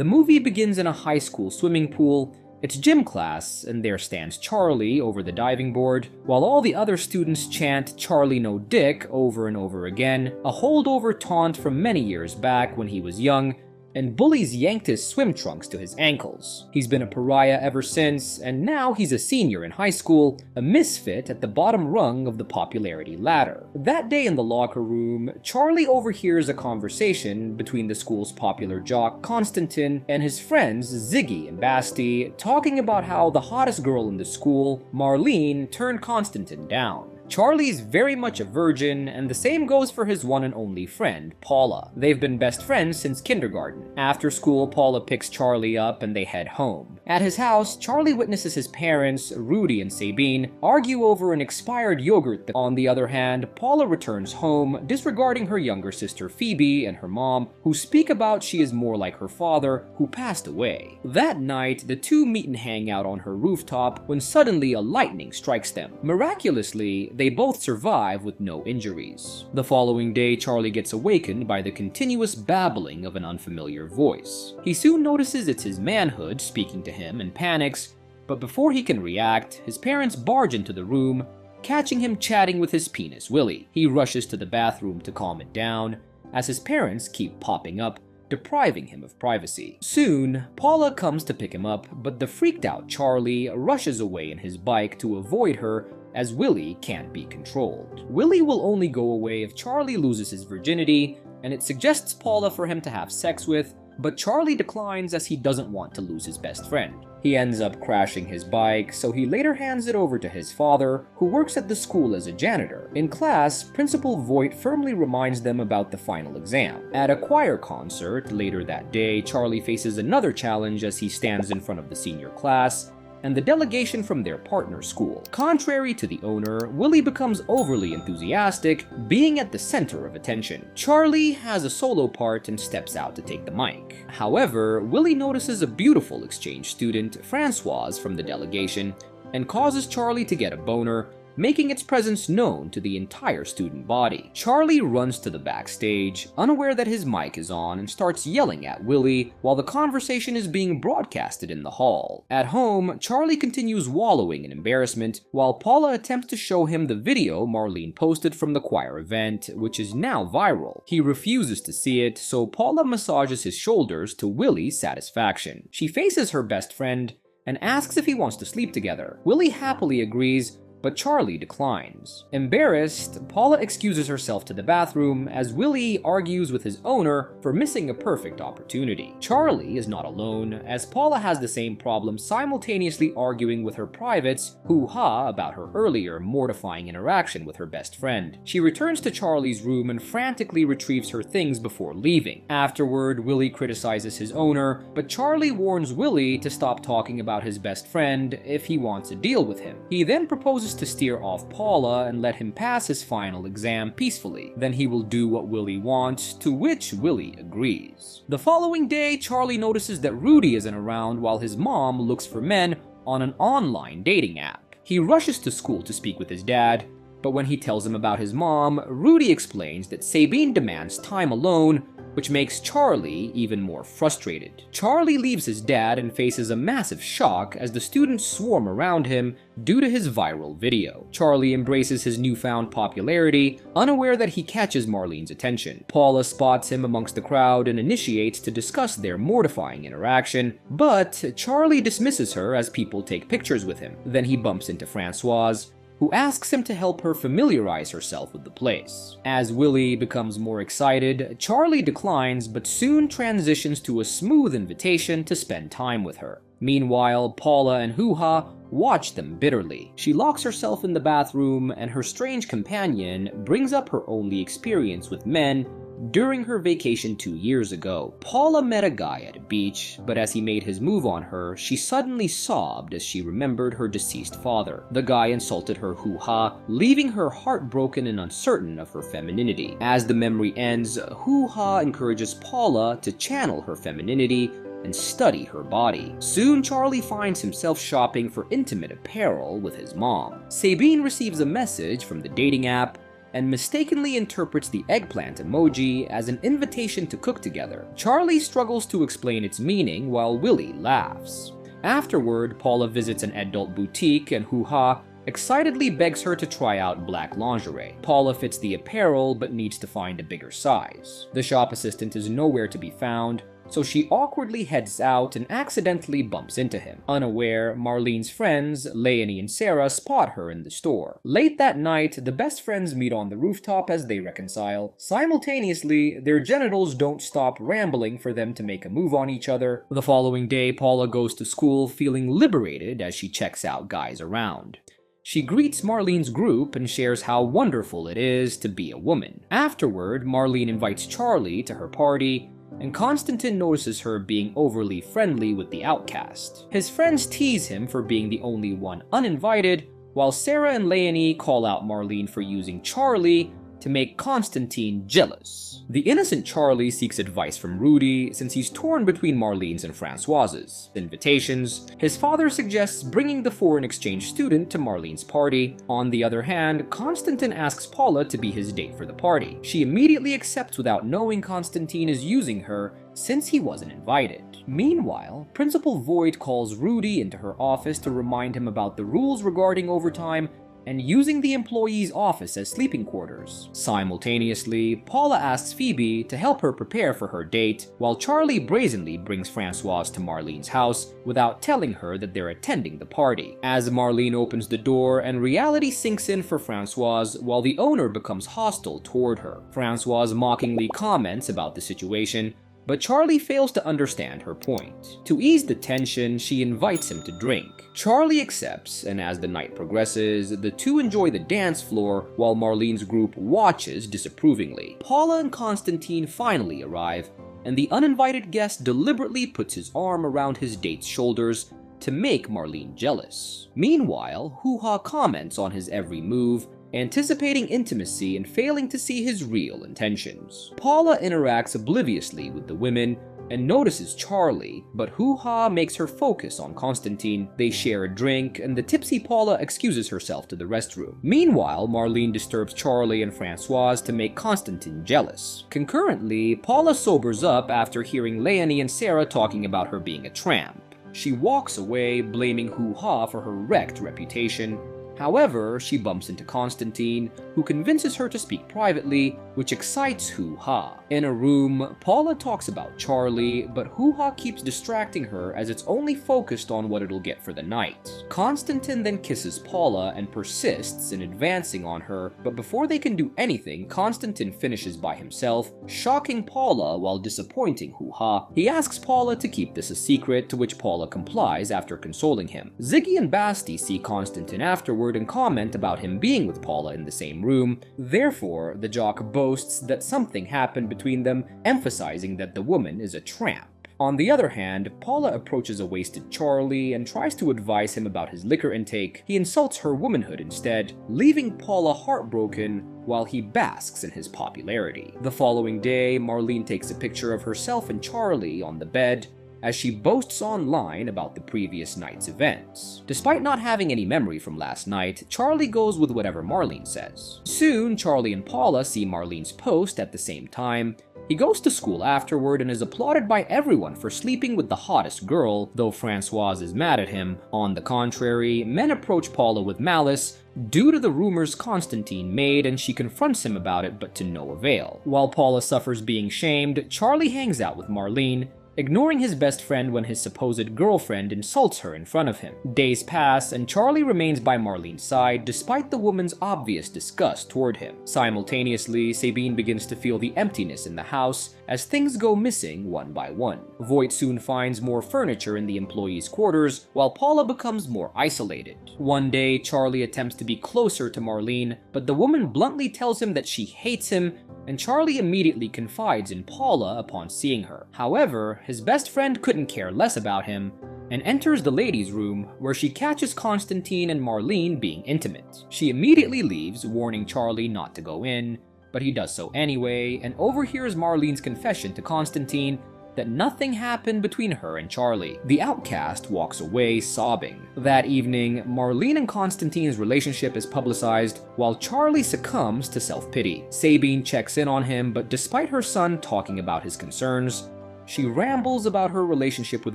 The movie begins in a high school swimming pool. It's gym class, and there stands Charlie over the diving board, while all the other students chant "Charlie no dick" over and over again, a holdover taunt from many years back when he was young, and bullies yanked his swim trunks to his ankles. He's been a pariah ever since, and now he's a senior in high school, a misfit at the bottom rung of the popularity ladder. That day in the locker room, Charlie overhears a conversation between the school's popular jock Konstantin and his friends Ziggy and Basti, talking about how the hottest girl in the school, Marlene, turned Konstantin down. Charlie's very much a virgin, and the same goes for his one and only friend, Paula. They've been best friends since kindergarten. After school, Paula picks Charlie up and they head home. At his house, Charlie witnesses his parents, Rudy and Sabine, argue over an expired yogurt. On the other hand, Paula returns home, disregarding her younger sister Phoebe and her mom, who speak about she is more like her father, who passed away. That night, the two meet and hang out on her rooftop when suddenly a lightning strikes them. Miraculously, they both survive with no injuries. The following day, Charlie gets awakened by the continuous babbling of an unfamiliar voice. He soon notices it's his manhood speaking to him and panics, but before he can react, his parents barge into the room, catching him chatting with his penis Willie. He rushes to the bathroom to calm it down, as his parents keep popping up, depriving him of privacy. Soon, Paula comes to pick him up, but the freaked out Charlie rushes away in his bike to avoid her, as Willie can't be controlled. Willie will only go away if Charlie loses his virginity, and it suggests Paula for him to have sex with, but Charlie declines as he doesn't want to lose his best friend. He ends up crashing his bike, so he later hands it over to his father, who works at the school as a janitor. In class, Principal Voight firmly reminds them about the final exam. At a choir concert later that day, Charlie faces another challenge as he stands in front of the senior class and the delegation from their partner school. Contrary to the owner, Willie becomes overly enthusiastic, being at the center of attention. Charlie has a solo part and steps out to take the mic. However, Willie notices a beautiful exchange student, Francoise, from the delegation, and causes Charlie to get a boner, making its presence known to the entire student body. Charlie runs to the backstage, unaware that his mic is on, and starts yelling at Willie while the conversation is being broadcasted in the hall. At home, Charlie continues wallowing in embarrassment while Paula attempts to show him the video Marlene posted from the choir event, which is now viral. He refuses to see it, so Paula massages his shoulders to Willie's satisfaction. She faces her best friend and asks if he wants to sleep together. Willie happily agrees, but Charlie declines. Embarrassed, Paula excuses herself to the bathroom as Willie argues with his owner for missing a perfect opportunity. Charlie is not alone, as Paula has the same problem, simultaneously arguing with her privates hoo-ha about her earlier mortifying interaction with her best friend. She returns to Charlie's room and frantically retrieves her things before leaving. Afterward, Willie criticizes his owner, but Charlie warns Willie to stop talking about his best friend if he wants to deal with him. He then proposes to steer off Paula and let him pass his final exam peacefully. Then he will do what Willie wants, to which Willie agrees. The following day, Charlie notices that Rudy isn't around while his mom looks for men on an online dating app. He rushes to school to speak with his dad, but when he tells him about his mom, Rudy explains that Sabine demands time alone, which makes Charlie even more frustrated. Charlie leaves his dad and faces a massive shock as the students swarm around him due to his viral video. Charlie embraces his newfound popularity, unaware that he catches Marlene's attention. Paula spots him amongst the crowd and initiates to discuss their mortifying interaction, but Charlie dismisses her as people take pictures with him. Then he bumps into Francoise, who asks him to help her familiarize herself with the place. As Willie becomes more excited, Charlie declines but soon transitions to a smooth invitation to spend time with her. Meanwhile, Paula and Hoo-Ha watch them bitterly. She locks herself in the bathroom, and her strange companion brings up her only experience with men during her vacation 2 years ago. Paula met a guy at a beach, but as he made his move on her, she suddenly sobbed as she remembered her deceased father. The guy insulted her hoo-ha, leaving her heartbroken and uncertain of her femininity. As the memory ends, hoo-ha encourages Paula to channel her femininity and study her body. Soon, Charlie finds himself shopping for intimate apparel with his mom. Sabine receives a message from the dating app and mistakenly interprets the eggplant emoji as an invitation to cook together. Charlie struggles to explain its meaning while Willie laughs. Afterward, Paula visits an adult boutique and Hoo-ha excitedly begs her to try out black lingerie. Paula fits the apparel but needs to find a bigger size. The shop assistant is nowhere to be found, so she awkwardly heads out and accidentally bumps into him. Unaware, Marlene's friends, Leonie and Sarah, spot her in the store. Late that night, the best friends meet on the rooftop as they reconcile. Simultaneously, their genitals don't stop rambling for them to make a move on each other. The following day, Paula goes to school feeling liberated as she checks out guys around. She greets Marlene's group and shares how wonderful it is to be a woman. Afterward, Marlene invites Charlie to her party, and Konstantin notices her being overly friendly with the outcast. His friends tease him for being the only one uninvited, while Sarah and Leonie call out Marlene for using Charlie to make Konstantin jealous. The innocent Charlie seeks advice from Rudy since he's torn between Marlene's and Francoise's invitations. His father suggests bringing the foreign exchange student to Marlene's party. On the other hand, Konstantin asks Paula to be his date for the party. She immediately accepts without knowing Konstantin is using her since he wasn't invited. Meanwhile, Principal Void calls Rudy into her office to remind him about the rules regarding overtime and using the employee's office as sleeping quarters. Simultaneously, Paula asks Phoebe to help her prepare for her date, while Charlie brazenly brings Francoise to Marlene's house without telling her that they're attending the party. As Marlene opens the door and reality sinks in for Francoise while the owner becomes hostile toward her. Francoise mockingly comments about the situation, but Charlie fails to understand her point. To ease the tension, she invites him to drink. Charlie accepts, and as the night progresses, the two enjoy the dance floor while Marlene's group watches disapprovingly. Paula and Konstantin finally arrive, and the uninvited guest deliberately puts his arm around his date's shoulders to make Marlene jealous. Meanwhile, Hoo-ha comments on his every move, anticipating intimacy and failing to see his real intentions. Paula interacts obliviously with the women and notices Charlie, but Hoo-ha makes her focus on Konstantin. They share a drink, and the tipsy Paula excuses herself to the restroom. Meanwhile, Marlene disturbs Charlie and Francoise to make Konstantin jealous. Concurrently, Paula sobers up after hearing Leonie and Sarah talking about her being a tramp. She walks away, blaming Hoo-ha for her wrecked reputation. However, she bumps into Konstantin, who convinces her to speak privately, which excites Hoo-ha. In a room, Paula talks about Charlie, but Hoo-ha keeps distracting her as it's only focused on what it'll get for the night. Konstantin then kisses Paula and persists in advancing on her, but before they can do anything, Konstantin finishes by himself, shocking Paula while disappointing Hoo-ha. He asks Paula to keep this a secret, to which Paula complies after consoling him. Ziggy and Basti see Konstantin afterward and comment about him being with Paula in the same room. Therefore, the jock boasts that something happened between them, emphasizing that the woman is a tramp. On the other hand, Paula approaches a wasted Charlie and tries to advise him about his liquor intake. He insults her womanhood instead, leaving Paula heartbroken while he basks in his popularity. The following day, Marlene takes a picture of herself and Charlie on the bed, as she boasts online about the previous night's events. Despite not having any memory from last night, Charlie goes with whatever Marlene says. Soon, Charlie and Paula see Marlene's post at the same time. He goes to school afterward and is applauded by everyone for sleeping with the hottest girl, though Francoise is mad at him. On the contrary, men approach Paula with malice due to the rumors Konstantin made, and she confronts him about it, but to no avail. While Paula suffers being shamed, Charlie hangs out with Marlene, ignoring his best friend when his supposed girlfriend insults her in front of him. Days pass, and Charlie remains by Marlene's side despite the woman's obvious disgust toward him. Simultaneously, Sabine begins to feel the emptiness in the house as things go missing one by one. Voight soon finds more furniture in the employees' quarters, while Paula becomes more isolated. One day, Charlie attempts to be closer to Marlene, but the woman bluntly tells him that she hates him, and Charlie immediately confides in Paula upon seeing her. However, his best friend couldn't care less about him, and enters the ladies' room, where she catches Konstantin and Marlene being intimate. She immediately leaves, warning Charlie not to go in, but he does so anyway, and overhears Marlene's confession to Konstantin that nothing happened between her and Charlie. The outcast walks away sobbing. That evening, Marlene and Constantine's relationship is publicized while Charlie succumbs to self-pity. Sabine checks in on him, but despite her son talking about his concerns, she rambles about her relationship with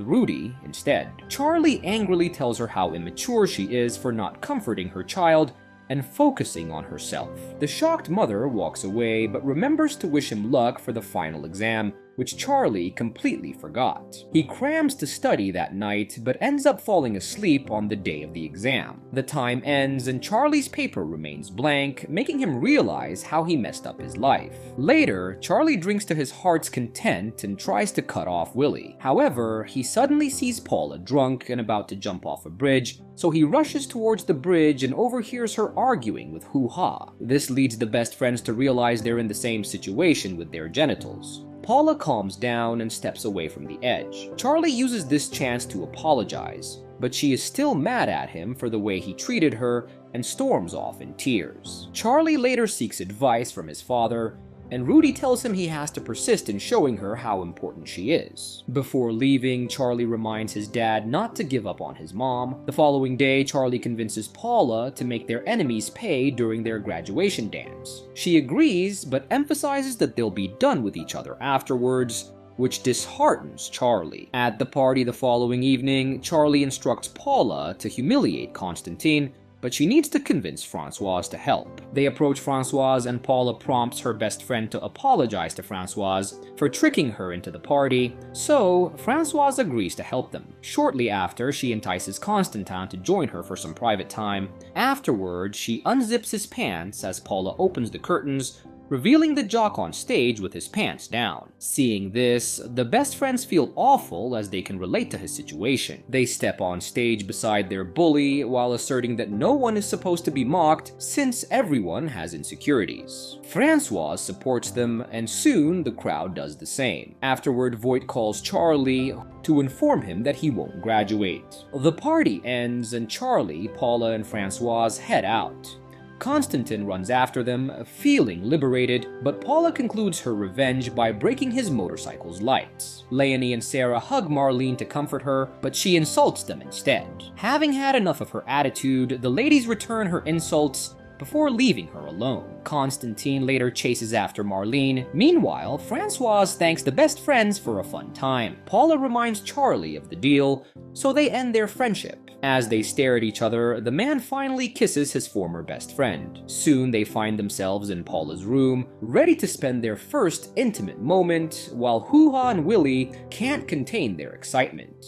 Rudy instead. Charlie angrily tells her how immature she is for not comforting her child and focusing on herself. The shocked mother walks away but remembers to wish him luck for the final exam, which Charlie completely forgot. He crams to study that night but ends up falling asleep on the day of the exam. The time ends and Charlie's paper remains blank, making him realize how he messed up his life. Later, Charlie drinks to his heart's content and tries to cut off Willie. However, he suddenly sees Paula drunk and about to jump off a bridge, so he rushes towards the bridge and overhears her arguing with Hoo-Ha. This leads the best friends to realize they're in the same situation with their genitals. Paula calms down and steps away from the edge. Charlie uses this chance to apologize, but she is still mad at him for the way he treated her and storms off in tears. Charlie later seeks advice from his father, and Rudy tells him he has to persist in showing her how important she is. Before leaving, Charlie reminds his dad not to give up on his mom. The following day, Charlie convinces Paula to make their enemies pay during their graduation dance. She agrees, but emphasizes that they'll be done with each other afterwards, which disheartens Charlie. At the party the following evening, Charlie instructs Paula to humiliate Constantine, but she needs to convince Francoise to help. They approach Francoise and Paula prompts her best friend to apologize to Francoise for tricking her into the party, so Francoise agrees to help them. Shortly after, she entices Constantine to join her for some private time. Afterward, she unzips his pants as Paula opens the curtains, revealing the jock on stage with his pants down. Seeing this, the best friends feel awful as they can relate to his situation. They step on stage beside their bully while asserting that no one is supposed to be mocked since everyone has insecurities. Francoise supports them, and soon the crowd does the same. Afterward, Voight calls Charlie to inform him that he won't graduate. The party ends and Charlie, Paula, and Francoise head out. Constantine runs after them, feeling liberated, but Paula concludes her revenge by breaking his motorcycle's lights. Leonie and Sarah hug Marlene to comfort her, but she insults them instead. Having had enough of her attitude, the ladies return her insults before leaving her alone. Constantine later chases after Marlene. Meanwhile, Francoise thanks the best friends for a fun time. Paula reminds Charlie of the deal, so they end their friendship. As they stare at each other, the man finally kisses his former best friend. Soon they find themselves in Paula's room, ready to spend their first intimate moment, while Hoo-Ha and Willie can't contain their excitement.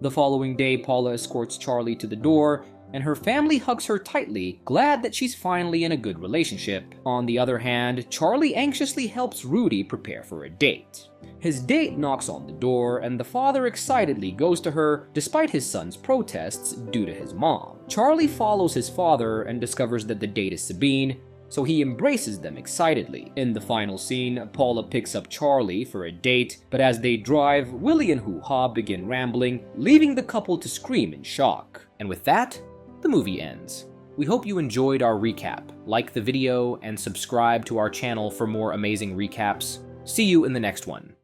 The following day, Paula escorts Charlie to the door, and her family hugs her tightly, glad that she's finally in a good relationship. On the other hand, Charlie anxiously helps Rudy prepare for a date. His date knocks on the door, and the father excitedly goes to her despite his son's protests due to his mom. Charlie follows his father and discovers that the date is Sabine, so he embraces them excitedly. In the final scene, Paula picks up Charlie for a date, but as they drive, Willie and Hoo-Ha begin rambling, leaving the couple to scream in shock. And with that, the movie ends. We hope you enjoyed our recap. Like the video and subscribe to our channel for more amazing recaps. See you in the next one.